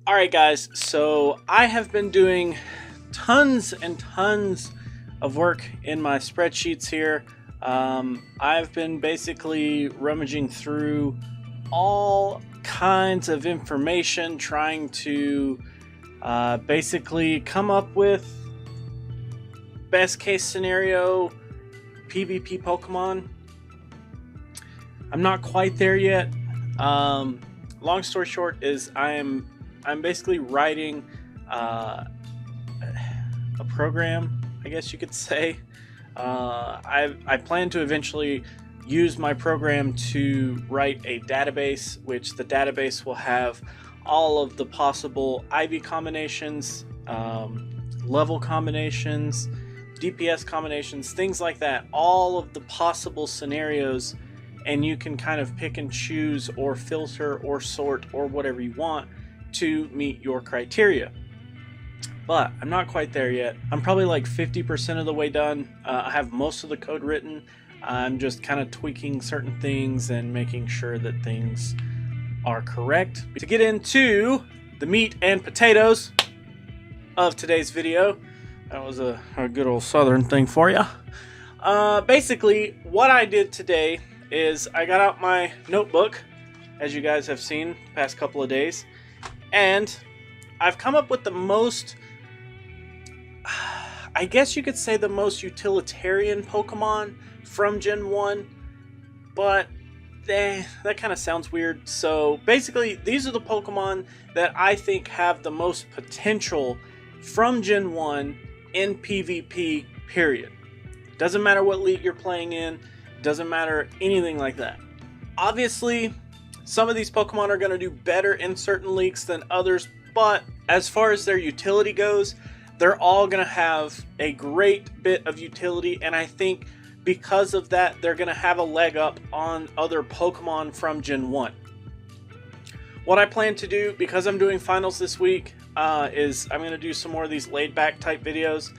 Alright guys, so I have been doing tons and tons of work in my spreadsheets here. I've been basically rummaging through all kinds of information, trying to basically come up with best case scenario PvP Pokemon. I'm not quite there yet. Long story short is I'm basically writing a program, I guess you could say. I plan to eventually use my program to write a database, which the database will have all of the possible IV combinations, level combinations, DPS combinations, things like that, all of the possible scenarios, and you can kind of pick and choose or filter or sort or whatever you want to meet your criteria. But I'm not quite there yet. I'm probably like 50% of the way done. I have most of the code written. I'm just kind of tweaking certain things and making sure that things are correct. To get into the meat and potatoes of today's video, that was a good old southern thing for you. Basically, what I did today is I got out my notebook, as you guys have seen the past couple of days, and I've come up with the most, I guess you could say the most utilitarian Pokemon from Gen 1, but that kind of sounds weird. So basically, these are the Pokemon that I think have the most potential from Gen 1 in PvP, period. Doesn't matter what league you're playing in, doesn't matter anything like that. Obviously, some of these Pokemon are going to do better in certain leagues than others, but as far as their utility goes, they're all going to have a great bit of utility, and I think because of that, they're going to have a leg up on other Pokemon from Gen 1. What I plan to do, because I'm doing finals this week, is I'm going to do some more of these laid-back type videos.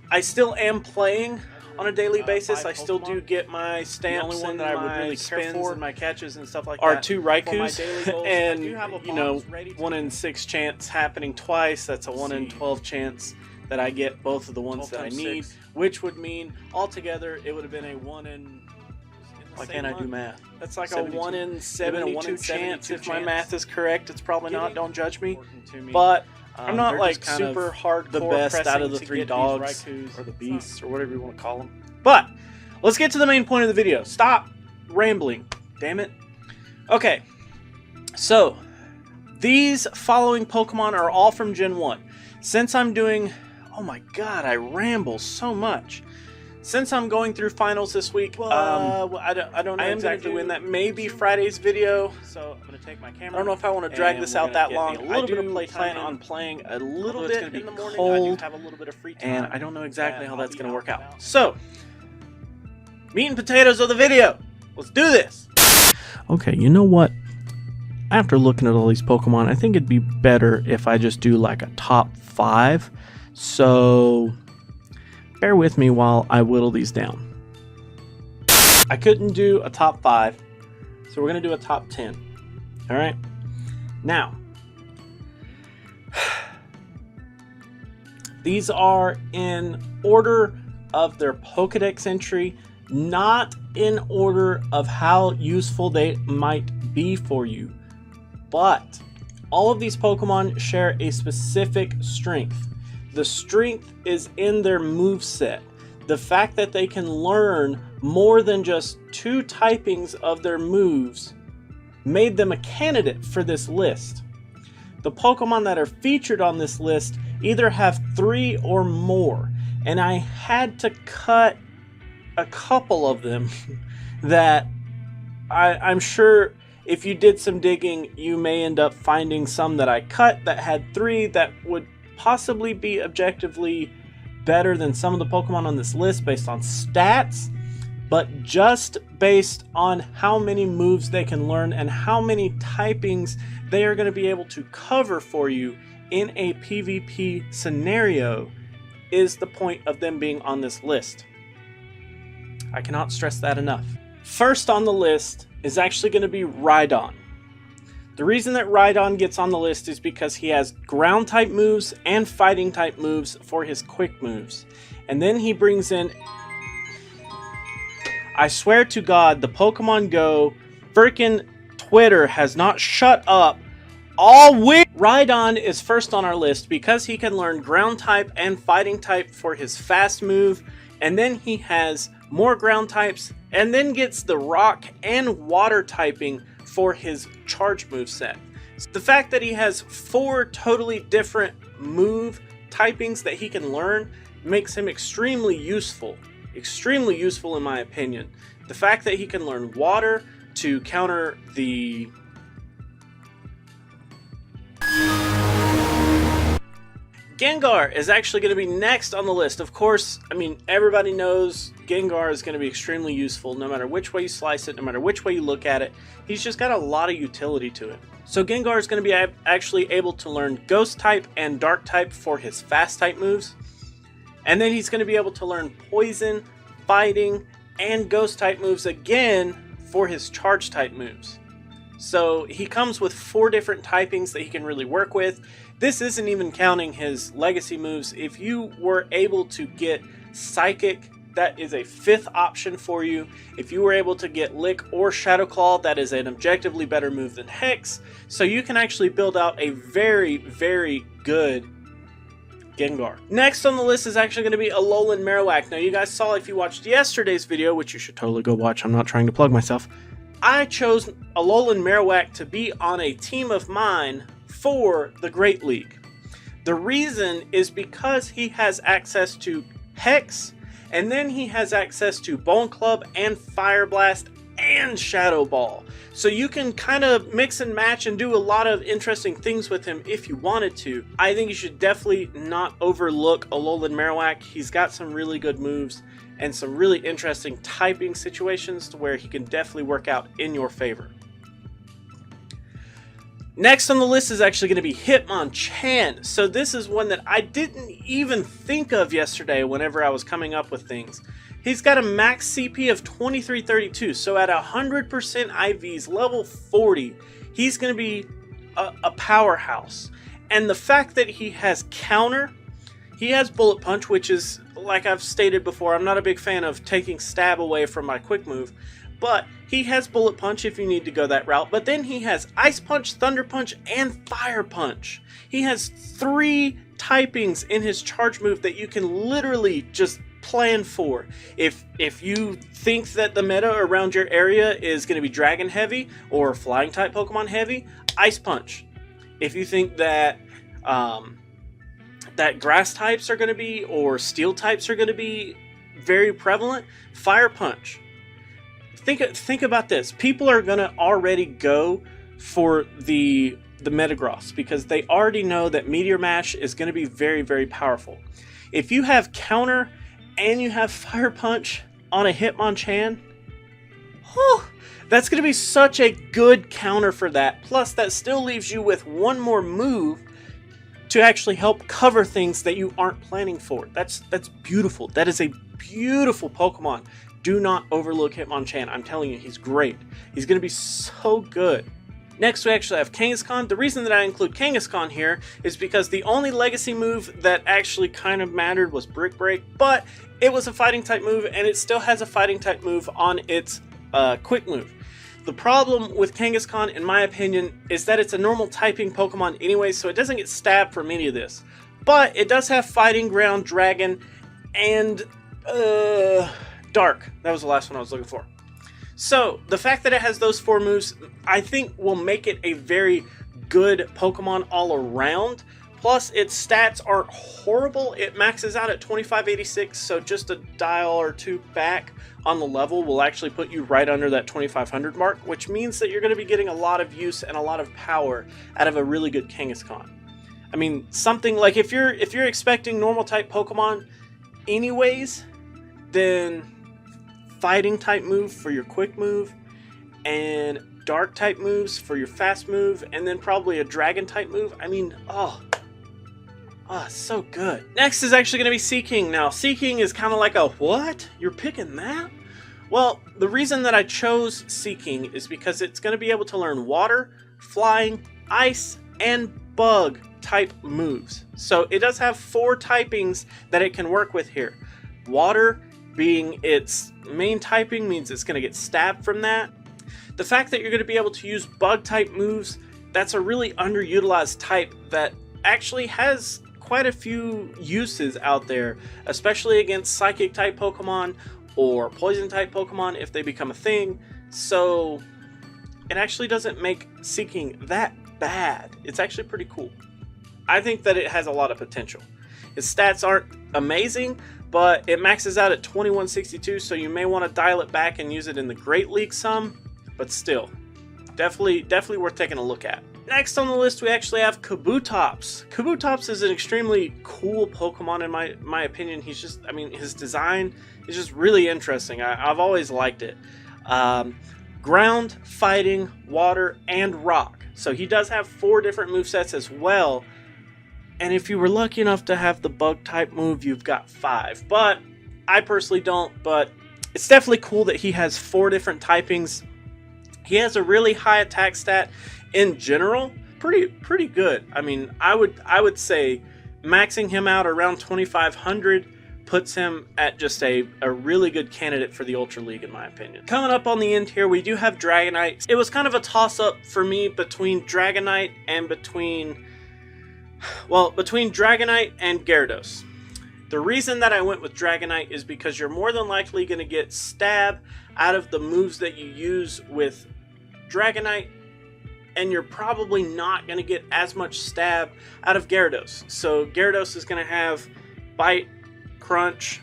I still am playing on a daily basis. I still do get my stamps. The only one that I would really care for and my catches and stuff like that are 2 Raikus, and you know, 1 in 6 chance happening twice. That's a 1 in 12 chance that I get both of the ones that I need, which would mean altogether it would have been a 1 in. Why can't I do math? That's like 72. A 1 in 72 chance. If my math is correct, it's probably not. Don't judge me. But I'm not like super hardcore the best out of the 3 dogs or the beasts or whatever you want to call them. But let's get to the main point of the video. Stop rambling, damn it. Okay, so these following Pokemon are all from Gen 1. Since I'm doing, oh my god, I ramble so much. Since I'm going through finals this week, I don't know exactly when. That may be Friday's video, so I'm going to take my camera. I don't know if I want to drag this out that long. I do plan on playing a little bit in the morning. Cold, I do have a little bit of free time, and I don't know exactly how that's going to work out. So, meat and potatoes of the video. Let's do this. Okay, you know what? After looking at all these Pokemon, I think it'd be better if I just do like a top 5. So bear with me while I whittle these down. I couldn't do a top 5, so we're going to do a top 10. Alright? Now, these are in order of their Pokedex entry, not in order of how useful they might be for you. But all of these Pokemon share a specific strength. The strength is in their moveset. The fact that they can learn more than just 2 typings of their moves made them a candidate for this list. The Pokemon that are featured on this list either have 3 or more, and I had to cut a couple of them that I'm sure if you did some digging, you may end up finding some that I cut that had 3 that would possibly be objectively better than some of the Pokemon on this list based on stats, but just based on how many moves they can learn and how many typings they are going to be able to cover for you in a PvP scenario is the point of them being on this list. I cannot stress that enough. First on the list is actually going to be Rhydon. The reason that Rhydon gets on the list is because he has ground type moves and fighting type moves for his quick moves. And then he brings in, I swear to God, the Pokemon Go freaking Twitter has not shut up all week. Rhydon is first on our list because he can learn ground type and fighting type for his fast move, and then he has more ground types, and then gets the rock and water typing for his charge move set. The fact that he has 4 totally different move typings that he can learn makes him extremely useful in my opinion. The fact that he can learn water to counter the Gengar is actually going to be next on the list. Of course, I mean, everybody knows Gengar is going to be extremely useful no matter which way you slice it, no matter which way you look at it. He's just got a lot of utility to it. So Gengar is going to be actually able to learn Ghost type and Dark type for his fast type moves. And then he's going to be able to learn Poison, Fighting, and Ghost type moves again for his charge type moves. So he comes with 4 different typings that he can really work with. This isn't even counting his legacy moves. If you were able to get Psychic, that is a 5th option for you. If you were able to get Lick or Shadow Claw, that is an objectively better move than Hex. So you can actually build out a very, very good Gengar. Next on the list is actually going to be Alolan Marowak. Now you guys saw, if you watched yesterday's video, which you should totally go watch, I'm not trying to plug myself, I chose Alolan Marowak to be on a team of mine for the Great League. The reason is because he has access to Hex, and then he has access to Bone Club and Fire Blast and Shadow Ball. So you can kind of mix and match and do a lot of interesting things with him if you wanted to. I think you should definitely not overlook Alolan Marowak. He's got some really good moves and some really interesting typing situations to where he can definitely work out in your favor. Next on the list is actually going to be Hitmonchan. So this is one that I didn't even think of yesterday whenever I was coming up with things. He's got a max CP of 2332, so at 100% IVs, level 40, he's going to be a powerhouse. And the fact that he has counter, he has Bullet Punch, which is, like I've stated before, I'm not a big fan of taking stab away from my quick move, but he has Bullet Punch if you need to go that route. But then he has Ice Punch, Thunder Punch, and Fire Punch. He has 3 typings in his charge move that you can literally just plan for. If you think that the meta around your area is going to be Dragon heavy or Flying type Pokemon heavy, Ice Punch. If you think that that Grass types are going to be, or Steel types are going to be very prevalent, Fire Punch. Think about this. People are going to already go for the Metagross because they already know that Meteor Mash is going to be very, very powerful. If you have counter and you have Fire Punch on a Hitmonchan, whew, that's going to be such a good counter for that. Plus, that still leaves you with one more move to actually help cover things that you aren't planning for. That's beautiful. That is a beautiful Pokemon. Do not overlook Hitmonchan. I'm telling you, he's great. He's going to be so good. Next, we actually have Kangaskhan. The reason that I include Kangaskhan here is because the only legacy move that actually kind of mattered was Brick Break, but it was a fighting type move, and it still has a fighting type move on its quick move. The problem with Kangaskhan, in my opinion, is that it's a normal typing Pokemon anyway, so it doesn't get stabbed from any of this. But it does have Fighting, Ground, Dragon, and Dark. That was the last one I was looking for. So, the fact that it has those 4 moves, I think will make it a very good Pokemon all around. Plus, its stats aren't horrible. It maxes out at 2586, so just a dial or 2 back on the level will actually put you right under that 2500 mark, which means that you're going to be getting a lot of use and a lot of power out of a really good Kangaskhan. I mean, something like if you're expecting normal type Pokemon anyways, then fighting type move for your quick move, and dark type moves for your fast move, and then probably a dragon type move. I mean, so good. Next is actually going to be Seaking. Now, Seaking is kind of like a, what? You're picking that? Well, the reason that I chose Seaking is because it's going to be able to learn Water, flying, ice, and bug type moves. So it does have 4 typings that it can work with here. Water being its main typing means it's going to get stabbed from that. The fact that you're going to be able to use bug type moves, that's a really underutilized type that actually has quite a few uses out there, especially against psychic type Pokemon or poison type Pokemon if they become a thing. So it actually doesn't make Seaking that bad. It's actually pretty cool. I think that it has a lot of potential. Its stats aren't amazing, but it maxes out at 2162, so you may want to dial it back and use it in the Great League some, but still, definitely worth taking a look at. Next on the list, we actually have Kabutops. Kabutops is an extremely cool Pokemon in my opinion. He's just, I mean, his design is just really interesting. I've always liked it. Ground, fighting, water, and rock. So he does have 4 different movesets as well. And if you were lucky enough to have the bug type move, you've got 5. But I personally don't, but it's definitely cool that he has 4 different typings. He has a really high attack stat in general, pretty good. I mean, I would say maxing him out around 2500 puts him at just a really good candidate for the Ultra League in my opinion. Coming up on the end here, we do have Dragonite. It was kind of a toss-up for me between Dragonite and between Dragonite and Gyarados. The reason that I went with Dragonite is because you're more than likely going to get stab out of the moves that you use with Dragonite, and you're probably not going to get as much stab out of Gyarados. So Gyarados is going to have Bite, Crunch,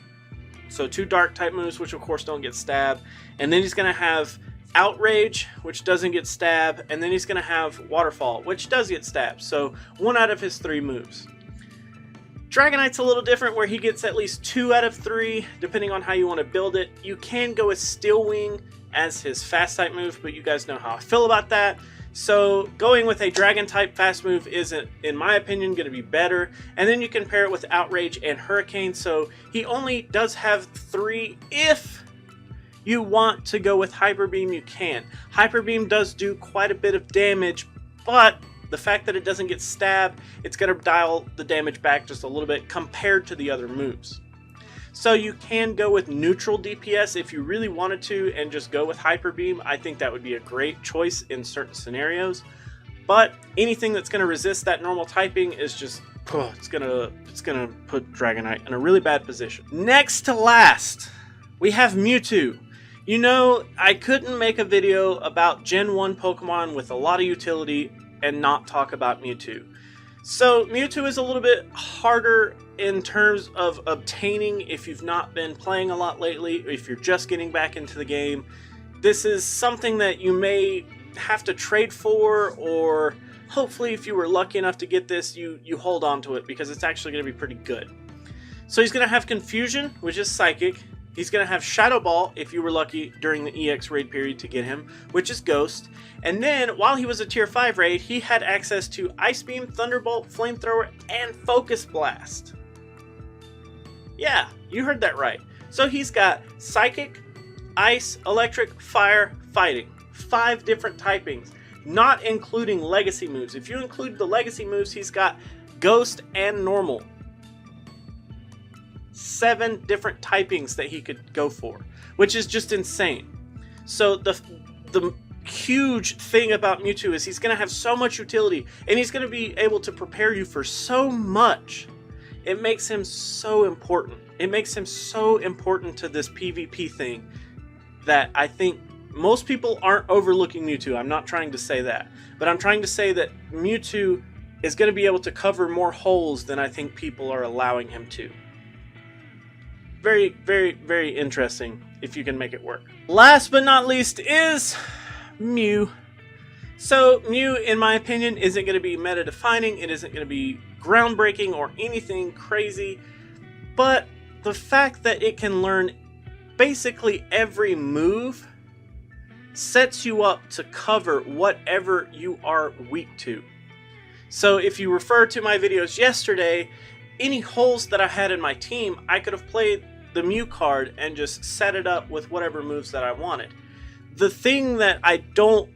so 2 dark type moves, which of course don't get stab, and then he's going to have Outrage, which doesn't get stab, and then he's going to have Waterfall, which does get stab. So 1 out of his 3 moves. Dragonite's a little different, where he gets at least 2 out of 3, depending on how you want to build it. You can go with Steel Wing as his fast type move, but you guys know how I feel about that. So going with a dragon type fast move isn't, in my opinion, going to be better. And then you can pair it with Outrage and Hurricane. So he only does have 3. If you want to go with Hyper Beam, you can. Hyper Beam does do quite a bit of damage, but the fact that it doesn't get stabbed, it's going to dial the damage back just a little bit compared to the other moves. So you can go with neutral DPS if you really wanted to and just go with Hyper Beam. I think that would be a great choice in certain scenarios. But anything that's going to resist that normal typing is just, it's gonna put Dragonite in a really bad position. Next to last, we have Mewtwo. You know, I couldn't make a video about Gen 1 Pokemon with a lot of utility and not talk about Mewtwo. So Mewtwo is a little bit harder in terms of obtaining if you've not been playing a lot lately, if you're just getting back into the game. This is something that you may have to trade for, or hopefully if you were lucky enough to get this, you hold on to it because it's actually going to be pretty good. So he's going to have Confusion, which is Psychic. He's going to have Shadow Ball, if you were lucky during the EX raid period to get him, which is Ghost. And then, while he was a Tier 5 raid, he had access to Ice Beam, Thunderbolt, Flamethrower, and Focus Blast. Yeah, you heard that right. So he's got Psychic, Ice, Electric, Fire, Fighting. 5 different typings, not including Legacy moves. If you include the Legacy moves, he's got Ghost and Normal. 7 different typings that he could go for, which is just insane. So the huge thing about Mewtwo is he's going to have so much utility, and he's going to be able to prepare you for so much. It makes him so important. It makes him so important to this PvP thing that I think most people aren't overlooking Mewtwo. I'm not trying to say that, but I'm trying to say that Mewtwo is going to be able to cover more holes than I think people are allowing him to. Very, very, very interesting if you can make it work. Last but not least is Mew. So Mew, in my opinion, isn't going to be meta defining. It isn't going to be groundbreaking or anything crazy. But the fact that it can learn basically every move sets you up to cover whatever you are weak to. So if you refer to my videos yesterday, any holes that I had in my team, I could have played the Mew card and just set it up with whatever moves that I wanted. The thing that I don't...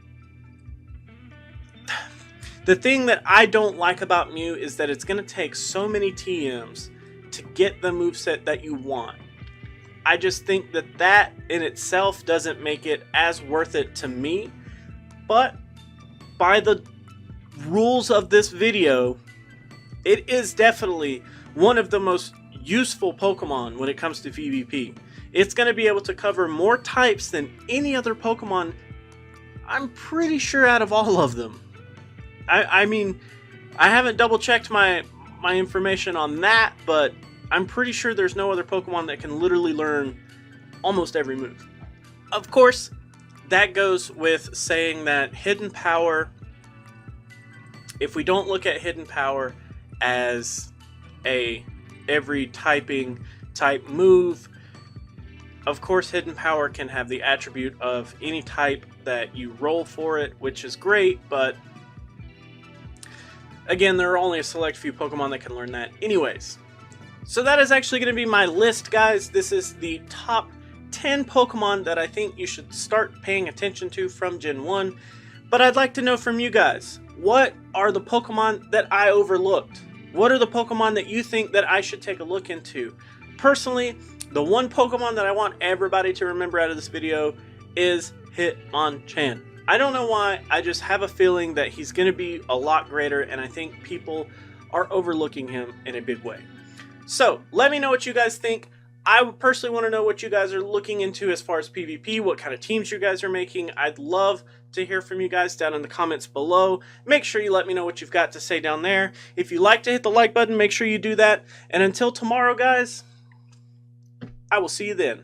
The thing that I don't like about Mew is that it's going to take so many TMs to get the moveset that you want. I just think that that in itself doesn't make it as worth it to me. But by the rules of this video, it is definitely one of the most useful Pokemon when it comes to PvP. It's going to be able to cover more types than any other Pokemon, I'm pretty sure, out of all of them. I mean, I haven't double checked my information on that, but I'm pretty sure there's no other Pokemon that can literally learn almost every move. Of course, that goes with saying that Hidden Power, if we don't look at Hidden Power as every typing type move, of course Hidden Power can have the attribute of any type that you roll for it, which is great, but again, there are only a select few Pokemon that can learn that anyways. So that is actually going to be my list, guys. This is the top 10 Pokemon that I think you should start paying attention to from Gen 1. But I'd like to know from you guys, what are the Pokemon that I overlooked? What are the Pokemon that you think that I should take a look into? Personally, the one Pokemon that I want everybody to remember out of this video is Hitmonchan. I don't know why, I just have a feeling that he's going to be a lot greater, and I think people are overlooking him in a big way. So, let me know what you guys think. I personally want to know what you guys are looking into as far as PvP, what kind of teams you guys are making. I'd love to hear from you guys down in the comments below. Make sure you let me know what you've got to say down there. If you like to hit the like button, make sure you do that. And until tomorrow, guys, I will see you then.